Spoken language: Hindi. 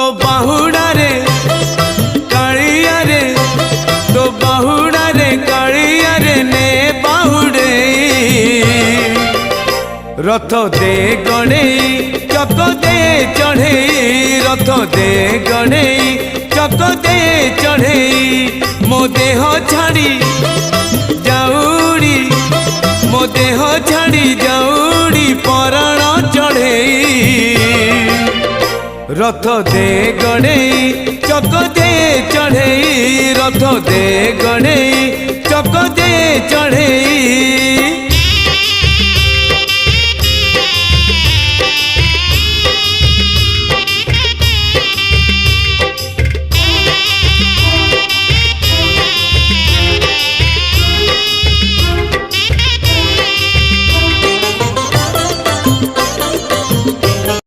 तो बाहुड़ा रे कालिया रे तो बाहुड़ा रे कालिया रे ने बाहुड़े रथ दे गणे चक दे चढ़े रथ दे गणे चक दे चढ़े मो देह छाड़ी जाऊड़ी मो देह छाड़ी जाऊड़ी पराण चढ़े रथ दे गणे चक दे चढ़े रथ दे गणे चक दे चढ़े।